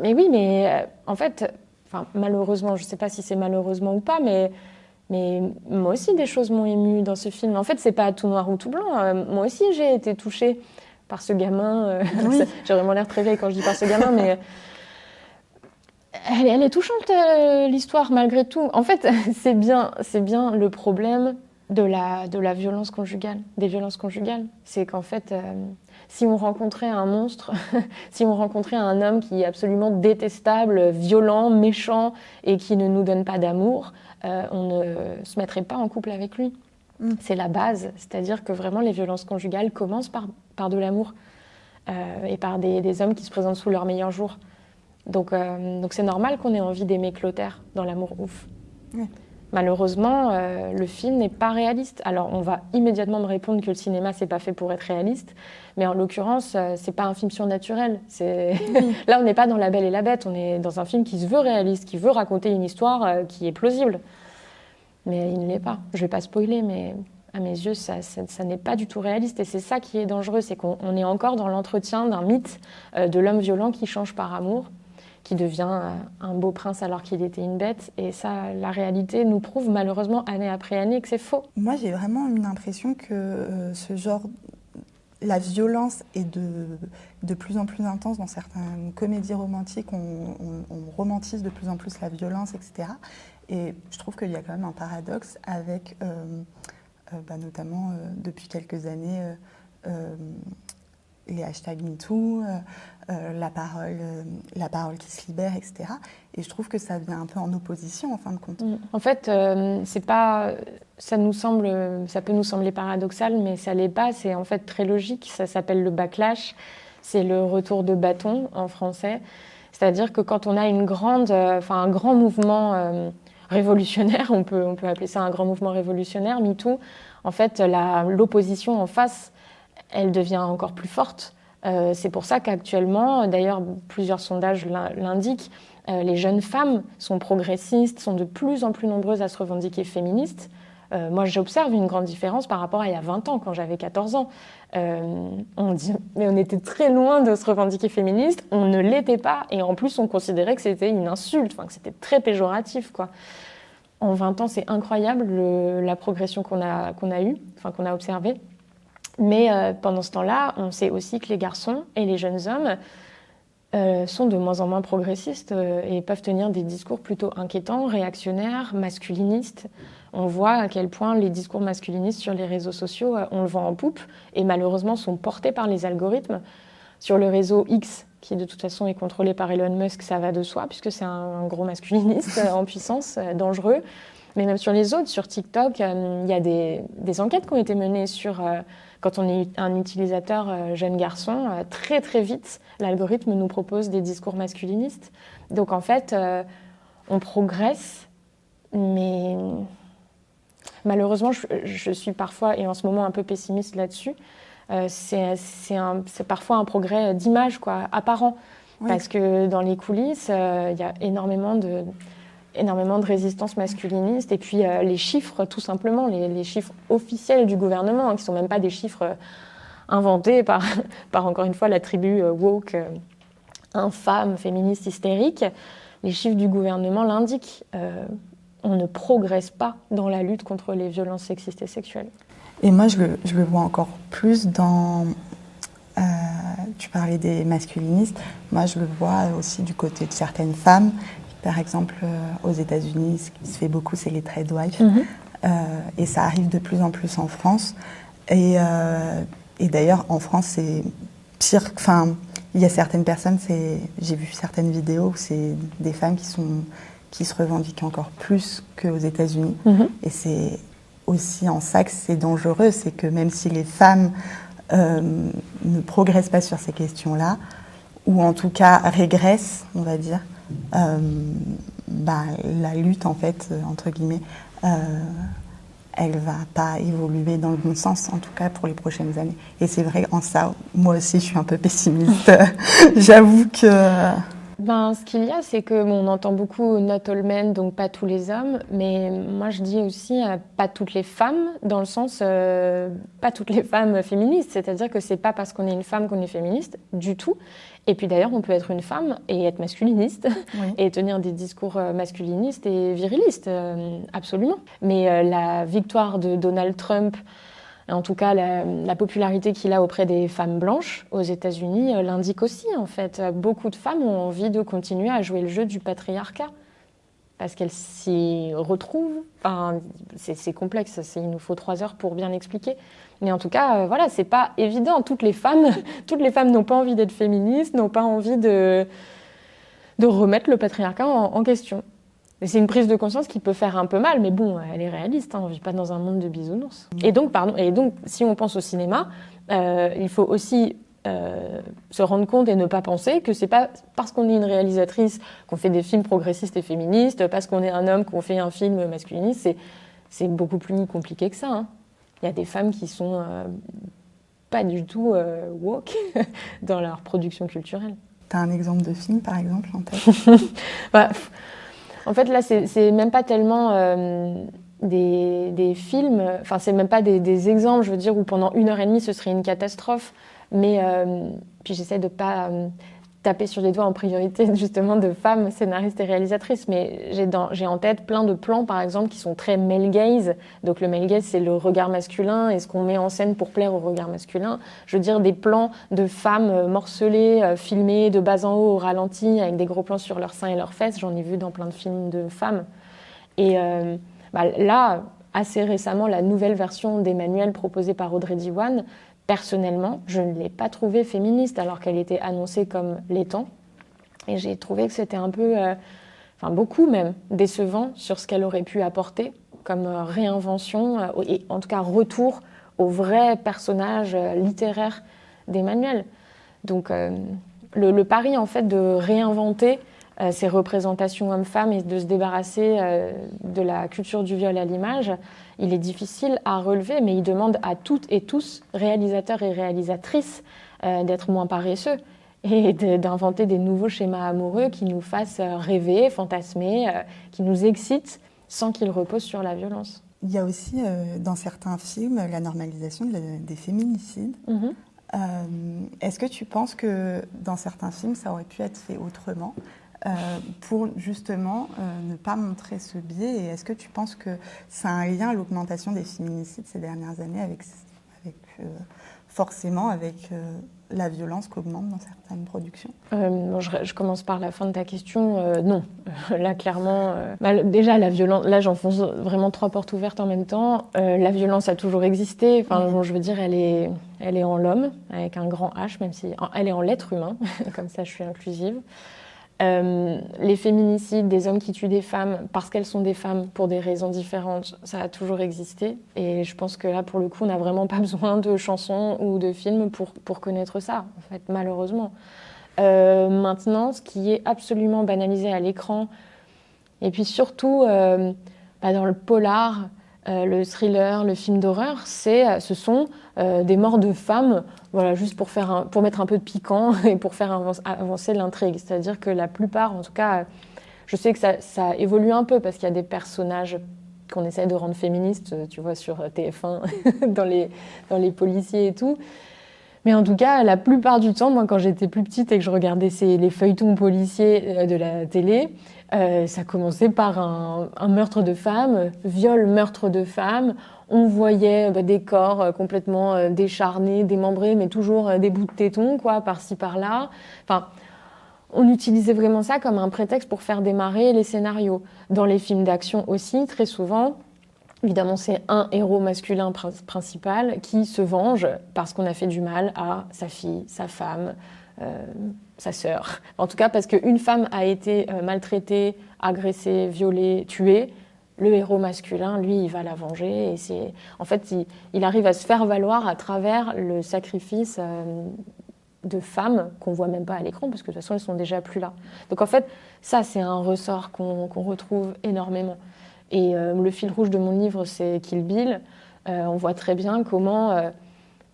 Mais oui, mais en fait, malheureusement, je ne sais pas si c'est malheureusement ou pas, mais moi aussi, des choses m'ont émue dans ce film. En fait, c'est pas tout noir ou tout blanc. Moi aussi, j'ai été touchée par ce gamin. Oui. J'ai vraiment l'air très vieille quand je dis par ce gamin, mais... Elle est touchante, l'histoire, malgré tout. En fait, c'est bien le problème de la violence conjugale, des violences conjugales. C'est qu'en fait, si on rencontrait un monstre, si on rencontrait un homme qui est absolument détestable, violent, méchant, et qui ne nous donne pas d'amour, on ne se mettrait pas en couple avec lui. C'est la base. C'est-à-dire que vraiment, les violences conjugales commencent par de l'amour, et par des hommes qui se présentent sous leur meilleur jour. Donc c'est normal qu'on ait envie d'aimer Clotaire dans L'amour ouf. Oui. Malheureusement, le film n'est pas réaliste. Alors on va immédiatement me répondre que le cinéma c'est pas fait pour être réaliste, mais en l'occurrence c'est pas un film surnaturel. Là on n'est pas dans La Belle et la Bête, on est dans un film qui se veut réaliste, qui veut raconter une histoire qui est plausible. Mais il ne l'est pas. Je vais pas spoiler, mais à mes yeux ça n'est pas du tout réaliste, et c'est ça qui est dangereux, c'est qu'on est encore dans l'entretien d'un mythe de l'homme violent qui change par amour, qui devient un beau prince alors qu'il était une bête. Et ça, la réalité nous prouve malheureusement année après année que c'est faux. Moi, j'ai vraiment une impression que ce genre, la violence est de plus en plus intense dans certaines comédies romantiques. On romantise de plus en plus la violence, etc. Et je trouve qu'il y a quand même un paradoxe avec, notamment depuis quelques années, les hashtags MeToo, la parole qui se libère, etc. Et je trouve que ça vient un peu en opposition, en fin de compte. En fait, c'est pas, ça peut nous sembler paradoxal, mais ça l'est pas. C'est en fait très logique. Ça s'appelle le backlash. C'est le retour de bâton en français. C'est-à-dire que quand on a un grand mouvement révolutionnaire, on peut appeler ça un grand mouvement révolutionnaire, MeToo, en fait, l'opposition en face, elle devient encore plus forte. C'est pour ça qu'actuellement, d'ailleurs, plusieurs sondages l'indiquent, les jeunes femmes sont progressistes, sont de plus en plus nombreuses à se revendiquer féministes. Moi, j'observe une grande différence par rapport à il y a 20 ans, quand j'avais 14 ans. On dit, mais on était très loin de se revendiquer féministe, on ne l'était pas, et en plus, on considérait que c'était une insulte, que c'était très péjoratif, quoi. En 20 ans, c'est incroyable la progression qu'on a eue, qu'on a observée. Mais pendant ce temps-là, on sait aussi que les garçons et les jeunes hommes sont de moins en moins progressistes et peuvent tenir des discours plutôt inquiétants, réactionnaires, masculinistes. On voit à quel point les discours masculinistes sur les réseaux sociaux, on le vend en poupe, et malheureusement sont portés par les algorithmes. Sur le réseau X, qui de toute façon est contrôlé par Elon Musk, ça va de soi, puisque c'est un gros masculiniste en puissance, dangereux. Mais même sur les autres, sur TikTok, il y a des enquêtes qui ont été menées sur... quand on est un utilisateur jeune garçon, très très vite, l'algorithme nous propose des discours masculinistes. Donc en fait, on progresse, mais malheureusement, je suis parfois, et en ce moment un peu pessimiste là-dessus, c'est parfois un progrès d'image, quoi, apparent. Oui. Parce que dans les coulisses, il y a énormément de résistance masculiniste, et puis les chiffres, tout simplement, les chiffres officiels du gouvernement, qui ne sont même pas des chiffres inventés par encore une fois, la tribu woke, infâme, féministe, hystérique. Les chiffres du gouvernement l'indiquent. On ne progresse pas dans la lutte contre les violences sexistes et sexuelles. Et moi, je le vois encore plus dans... tu parlais des masculinistes. Moi, je le vois aussi du côté de certaines femmes Par exemple, aux États-Unis, ce qui se fait beaucoup, c'est les trade wives. Et ça arrive de plus en plus en France. Et d'ailleurs, en France, c'est pire. Enfin, il y a certaines personnes, j'ai vu certaines vidéos où c'est des femmes qui se revendiquent encore plus qu'aux États-Unis. Et c'est aussi en ça que c'est dangereux, c'est que même si les femmes ne progressent pas sur ces questions-là, ou en tout cas régressent, on va dire, la lutte, en fait, entre guillemets, elle va pas évoluer dans le bon sens, en tout cas pour les prochaines années. Et c'est vrai, en ça, moi aussi, je suis un peu pessimiste. J'avoue que... Ce qu'il y a, c'est que on entend beaucoup « not all men », donc pas tous les hommes, mais moi je dis aussi pas toutes les femmes, dans le sens pas toutes les femmes féministes, c'est-à-dire que c'est pas parce qu'on est une femme qu'on est féministe, du tout. Et puis d'ailleurs, on peut être une femme et être masculiniste, et tenir des discours masculinistes et virilistes, absolument. Mais la victoire de Donald Trump, en tout cas, la popularité qu'il a auprès des femmes blanches aux États-Unis l'indique aussi, en fait. Beaucoup de femmes ont envie de continuer à jouer le jeu du patriarcat parce qu'elles s'y retrouvent. Enfin, c'est complexe, il nous faut 3 heures pour bien expliquer. Mais en tout cas, voilà, c'est pas évident. Toutes les femmes n'ont pas envie d'être féministes, n'ont pas envie de remettre le patriarcat en question. Et c'est une prise de conscience qui peut faire un peu mal, mais bon, elle est réaliste, on ne vit pas dans un monde de bisounours. Et donc, si on pense au cinéma, il faut aussi se rendre compte et ne pas penser que c'est pas parce qu'on est une réalisatrice qu'on fait des films progressistes et féministes, parce qu'on est un homme qu'on fait un film masculiniste, c'est beaucoup plus compliqué que ça. Hein. Il y a des femmes qui sont pas du tout woke dans leur production culturelle. T'as un exemple de film, par exemple, en tête? En fait, là, c'est même pas tellement des films, enfin, c'est même pas des exemples, je veux dire, où pendant 1h30, ce serait une catastrophe. Mais puis j'essaie de pas taper sur les doigts en priorité, justement, de femmes scénaristes et réalisatrices. Mais j'ai en tête plein de plans, par exemple, qui sont très male gaze. Donc le male gaze, c'est le regard masculin et ce qu'on met en scène pour plaire au regard masculin. Je veux dire, des plans de femmes morcelées, filmées de bas en haut au ralenti, avec des gros plans sur leurs seins et leurs fesses. J'en ai vu dans plein de films de femmes. Et là, assez récemment, la nouvelle version d'Emmanuelle proposée par Audrey Diwan, personnellement, je ne l'ai pas trouvée féministe alors qu'elle était annoncée comme l'étant. Et j'ai trouvé que c'était un peu, beaucoup même, décevant sur ce qu'elle aurait pu apporter comme réinvention et en tout cas retour au vrai personnage littéraire d'Emmanuelle. Donc le pari en fait de réinventer ces représentations hommes-femmes et de se débarrasser de la culture du viol à l'image, il est difficile à relever, mais il demande à toutes et tous, réalisateurs et réalisatrices, d'être moins paresseux et d'inventer des nouveaux schémas amoureux qui nous fassent rêver, fantasmer, qui nous excitent sans qu'ils reposent sur la violence. Il y a aussi, dans certains films, la normalisation des féminicides. Est-ce que tu penses que dans certains films, ça aurait pu être fait autrement pour justement ne pas montrer ce biais? Et est-ce que tu penses que ça a un lien à l'augmentation des féminicides ces dernières années forcément avec la violence qu'augmente dans certaines productions? Je commence par la fin de ta question. Non, là clairement, déjà la violence, là j'enfonce vraiment 3 portes ouvertes en même temps. La violence a toujours existé. Je veux dire, elle est en l'homme avec un grand H, même si elle est en l'être humain. Comme ça, je suis inclusive. Les féminicides, des hommes qui tuent des femmes parce qu'elles sont des femmes pour des raisons différentes, ça a toujours existé. Et je pense que là, pour le coup, on n'a vraiment pas besoin de chansons ou de films pour connaître ça, en fait, malheureusement. Maintenant, ce qui est absolument banalisé à l'écran, et puis surtout dans le polar, le thriller, le film d'horreur, ce sont des morts de femmes, voilà, juste pour mettre un peu de piquant et pour faire avancer l'intrigue. C'est-à-dire que la plupart, en tout cas, je sais que ça évolue un peu parce qu'il y a des personnages qu'on essaie de rendre féministes, tu vois, sur TF1, dans les policiers et tout. Mais en tout cas, la plupart du temps, moi, quand j'étais plus petite et que je regardais les feuilletons policiers de la télé, ça commençait par un meurtre de femme, viol, meurtre de femme. On voyait des corps complètement décharnés, démembrés, mais toujours des bouts de tétons, quoi, par-ci, par-là. Enfin, on utilisait vraiment ça comme un prétexte pour faire démarrer les scénarios. Dans les films d'action aussi, très souvent, évidemment, c'est un héros masculin principal qui se venge parce qu'on a fait du mal à sa fille, sa femme, sa sœur. En tout cas, parce qu'une femme a été maltraitée, agressée, violée, tuée, le héros masculin, lui, il va la venger. Et en fait, il arrive à se faire valoir à travers le sacrifice de femmes qu'on voit même pas à l'écran, parce que de toute façon, elles sont déjà plus là. Donc en fait, ça, c'est un ressort qu'on retrouve énormément. Et le fil rouge de mon livre, c'est Kill Bill. On voit très bien comment,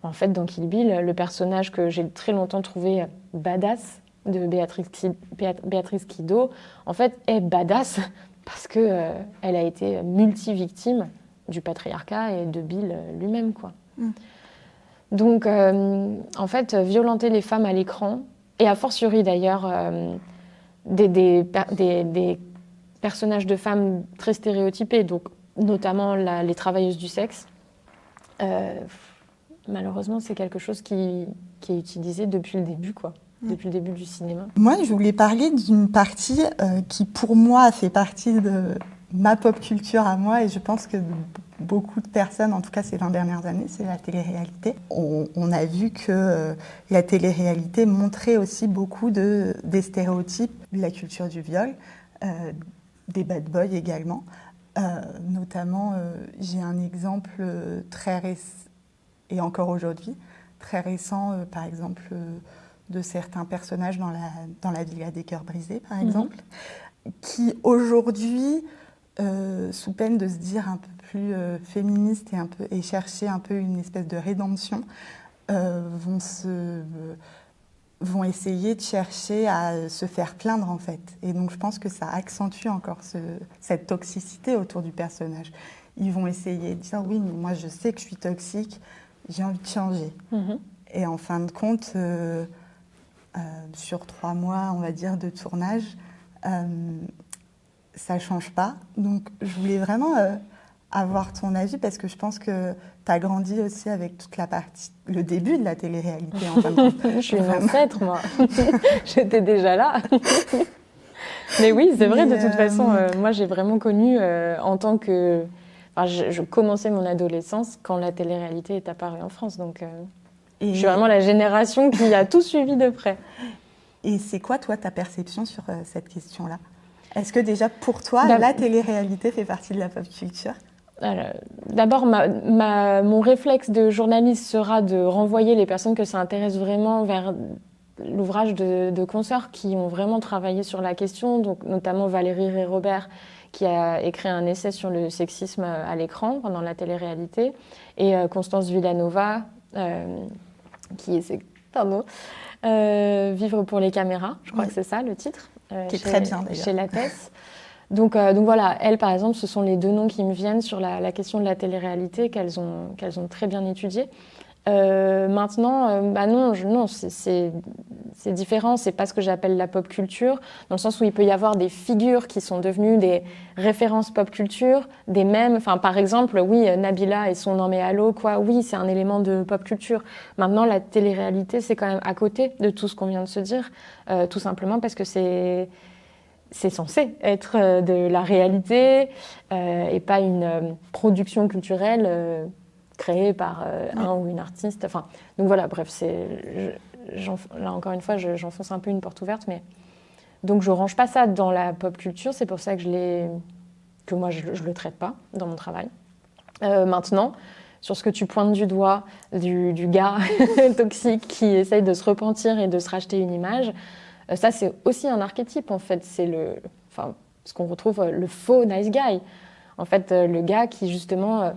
en fait, dans Kill Bill, le personnage que j'ai très longtemps trouvé badass de Béatrice Kiddo, en fait, est badass parce que elle a été multi-victime du patriarcat et de Bill lui-même, quoi. Donc, en fait, violenter les femmes à l'écran, et a fortiori d'ailleurs des personnages de femmes très stéréotypés, donc notamment les travailleuses du sexe, malheureusement, c'est quelque chose qui est utilisé depuis le début, quoi. Depuis le début du cinéma. Moi, je voulais parler d'une partie qui, pour moi, fait partie de ma pop culture à moi, et je pense que beaucoup de personnes, en tout cas ces 20 dernières années, c'est la télé-réalité. On a vu que la télé-réalité montrait aussi beaucoup des stéréotypes de la culture du viol, des bad boys également. Notamment, j'ai un exemple très récent, et encore aujourd'hui, très récent, par exemple, de certains personnages dans la Villa des cœurs brisés, par exemple, qui aujourd'hui, sous peine de se dire un peu plus féministe et chercher un peu une espèce de rédemption, vont essayer de chercher à se faire plaindre, en fait. Et donc, je pense que ça accentue encore cette toxicité autour du personnage. Ils vont essayer de dire, oui, mais moi, je sais que je suis toxique, j'ai envie de changer. Et en fin de compte, sur 3 mois, on va dire, de tournage, ça ne change pas. Donc, je voulais vraiment avoir ton avis parce que je pense que tu as grandi aussi avec toute la partie, le début de la télé-réalité, en fin de compte. Je suis une ancêtre, moi. J'étais déjà là. Mais oui, c'est vrai, de toute façon, moi, j'ai vraiment connu en tant que... Enfin, je commençais mon adolescence quand la télé-réalité est apparue en France. Donc, je suis vraiment la génération qui a tout suivi de près. Et c'est quoi, toi, ta perception sur cette question-là ? Est-ce que déjà, pour toi, la télé-réalité fait partie de la pop culture ? D'abord, mon réflexe de journaliste sera de renvoyer les personnes que ça intéresse vraiment vers l'ouvrage de consoeurs qui ont vraiment travaillé sur la question, donc notamment Valérie Rey-Robert, qui a écrit un essai sur le sexisme à l'écran pendant la télé-réalité, et Constance Villanova, qui est... Vivre pour les caméras, je crois que c'est ça le titre. Qui est très bien d'ailleurs. Chez Lattès. Donc voilà, elles par exemple, ce sont les 2 noms qui me viennent sur la question de la télé-réalité qu'elles ont très bien étudiée. Maintenant, non, c'est différent, c'est pas ce que j'appelle la pop culture, dans le sens où il peut y avoir des figures qui sont devenues des références pop culture, des mèmes, enfin par exemple, oui, Nabila et son Non mais allô, quoi, oui, c'est un élément de pop culture. Maintenant, la télé-réalité, c'est quand même à côté de tout ce qu'on vient de se dire, tout simplement parce que c'est censé être de la réalité et pas une production culturelle créée par un ou une artiste. Enfin, donc voilà, bref, là encore une fois, j'enfonce un peu une porte ouverte, mais donc je range pas ça dans la pop culture. C'est pour ça que moi je le traite pas dans mon travail. Maintenant, sur ce que tu pointes du doigt du gars toxique qui essaye de se repentir et de se racheter une image. Ça, c'est aussi un archétype, en fait. C'est ce qu'on retrouve, le faux nice guy. En fait, le gars qui, justement,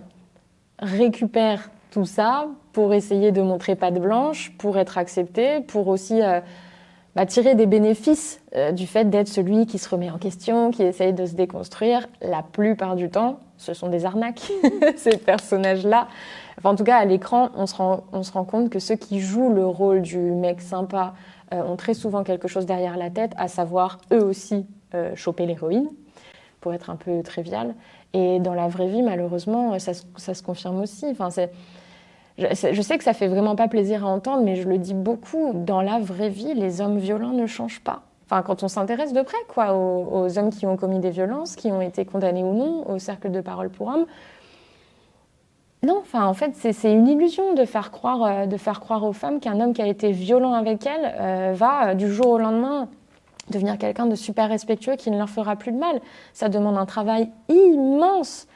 récupère tout ça pour essayer de montrer patte blanche, pour être accepté, pour aussi tirer des bénéfices du fait d'être celui qui se remet en question, qui essaye de se déconstruire. La plupart du temps, ce sont des arnaques, ces personnages-là. Enfin, en tout cas, à l'écran, on se rend compte que ceux qui jouent le rôle du mec sympa ont très souvent quelque chose derrière la tête, à savoir eux aussi choper l'héroïne, pour être un peu trivial. Et dans la vraie vie, malheureusement, ça se confirme aussi. Enfin, je sais que ça fait vraiment pas plaisir à entendre, mais je le dis beaucoup, dans la vraie vie, les hommes violents ne changent pas. enfin, quand on s'intéresse de près, quoi, aux hommes qui ont commis des violences, qui ont été condamnés ou non, au cercle de parole pour hommes. Non, enfin, en fait, c'est une illusion de faire croire aux femmes qu'un homme qui a été violent avec elles va, du jour au lendemain, devenir quelqu'un de super respectueux qui ne leur fera plus de mal. Ça demande un travail immense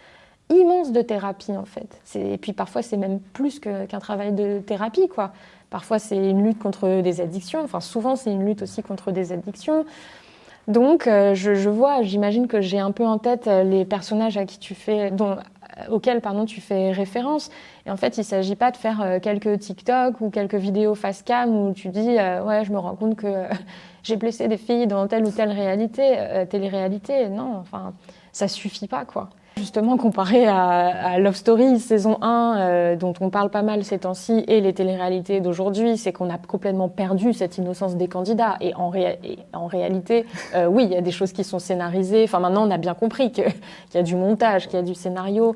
de thérapie, en fait. Et puis parfois, c'est même plus qu'un travail de thérapie, quoi. Parfois, c'est une lutte contre des addictions. Enfin, souvent, c'est une lutte aussi contre des addictions. Donc, j'imagine que j'ai un peu en tête les personnages auxquels tu fais référence. Et en fait, il ne s'agit pas de faire quelques TikTok ou quelques vidéos face cam où tu dis ouais, je me rends compte que j'ai blessé des filles dans telle ou telle télé-réalité. Non, enfin, ça suffit pas, quoi. Justement, comparé à Love Story saison 1, dont on parle pas mal ces temps-ci, et les téléréalités d'aujourd'hui, c'est qu'on a complètement perdu cette innocence des candidats. Et en réalité, oui, il y a des choses qui sont scénarisées. Enfin, maintenant, on a bien compris qu'il y a du montage, qu'il y a du scénario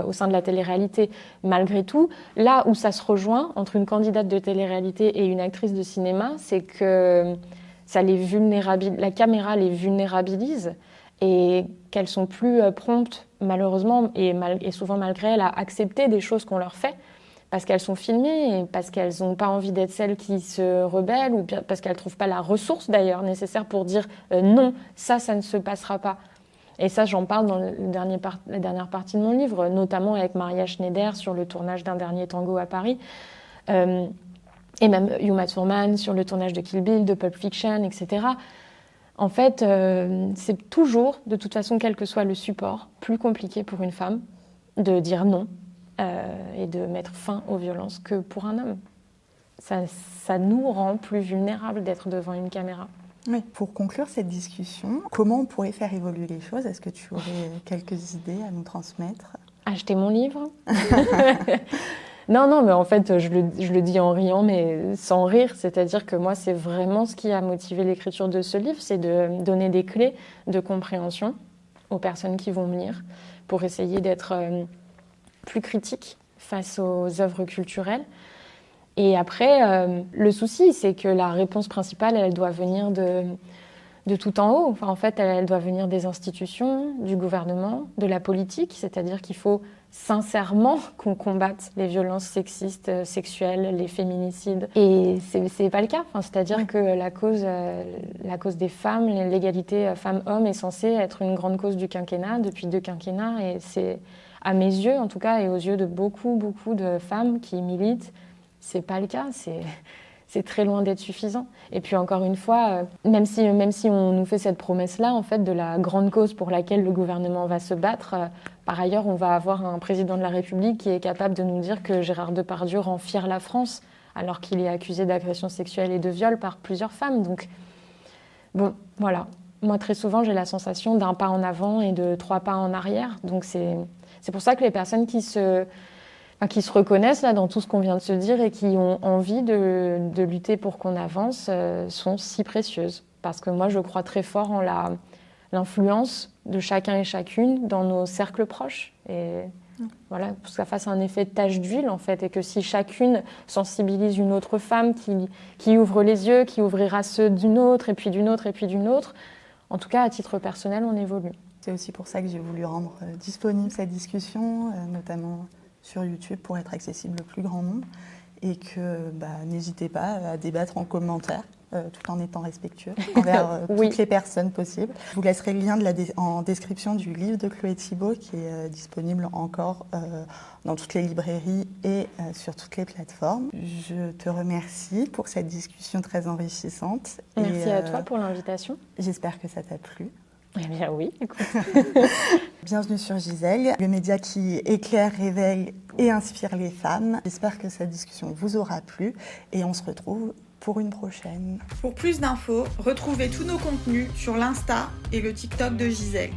au sein de la télé-réalité. Malgré tout, là où ça se rejoint entre une candidate de télé-réalité et une actrice de cinéma, c'est que la caméra les vulnérabilise et qu'elles sont plus promptes, malheureusement, et souvent malgré elles, à accepter des choses qu'on leur fait, parce qu'elles sont filmées, et parce qu'elles n'ont pas envie d'être celles qui se rebellent, ou parce qu'elles ne trouvent pas la ressource, d'ailleurs, nécessaire pour dire non, ça ne se passera pas. Et ça, j'en parle dans la dernière partie de mon livre, notamment avec Maria Schneider sur le tournage d'un dernier tango à Paris, et même Uma Thurman sur le tournage de Kill Bill, de Pulp Fiction, etc. En fait, c'est toujours, de toute façon, quel que soit le support, plus compliqué pour une femme de dire non et de mettre fin aux violences que pour un homme. Ça nous rend plus vulnérables d'être devant une caméra. Oui. Pour conclure cette discussion, comment on pourrait faire évoluer les choses ? Est-ce que tu aurais quelques idées à nous transmettre ? Acheter mon livre. Non, mais en fait, je le dis en riant, mais sans rire. C'est-à-dire que moi, c'est vraiment ce qui a motivé l'écriture de ce livre, c'est de donner des clés de compréhension aux personnes qui vont me lire pour essayer d'être plus critique face aux œuvres culturelles. Et après, le souci, c'est que la réponse principale, elle doit venir de tout en haut. Enfin, en fait, elle doit venir des institutions, du gouvernement, de la politique. C'est-à-dire qu'il faut sincèrement qu'on combatte les violences sexistes, sexuelles, les féminicides. Et c'est pas le cas. Enfin, c'est-à-dire que la cause des femmes, l'égalité femmes-hommes est censée être une grande cause du quinquennat depuis 2 quinquennats. Et c'est, à mes yeux en tout cas, et aux yeux de beaucoup de femmes qui militent, c'est pas le cas. C'est très loin d'être suffisant. Et puis encore une fois, même si on nous fait cette promesse-là, en fait, de la grande cause pour laquelle le gouvernement va se battre, par ailleurs, on va avoir un président de la République qui est capable de nous dire que Gérard Depardieu rend fière la France, alors qu'il est accusé d'agression sexuelle et de viol par plusieurs femmes. Donc, bon, voilà. Moi, très souvent, j'ai la sensation d'un pas en avant et de 3 pas en arrière. Donc, c'est pour ça que les personnes qui se reconnaissent là dans tout ce qu'on vient de se dire et qui ont envie de lutter pour qu'on avance sont si précieuses. Parce que moi, je crois très fort en l'influence de chacun et chacune dans nos cercles proches. Et voilà, pour que ça fasse un effet de tache d'huile, en fait. Et que si chacune sensibilise une autre femme qui ouvre les yeux, qui ouvrira ceux d'une autre, et puis d'une autre, et puis d'une autre, en tout cas, à titre personnel, on évolue. C'est aussi pour ça que j'ai voulu rendre disponible cette discussion, notamment sur YouTube pour être accessible au plus grand nombre et que n'hésitez pas à débattre en commentaire tout en étant respectueux envers toutes les personnes possibles. Je vous laisserai le lien en description du livre de Chloé Thibault qui est disponible encore dans toutes les librairies et sur toutes les plateformes. Je te remercie pour cette discussion très enrichissante. Merci à toi pour l'invitation. J'espère que ça t'a plu. Eh bien oui, écoute. Bienvenue sur Gisèle, le média qui éclaire, réveille et inspire les femmes. J'espère que cette discussion vous aura plu et on se retrouve pour une prochaine. Pour plus d'infos, retrouvez tous nos contenus sur l'Insta et le TikTok de Gisèle.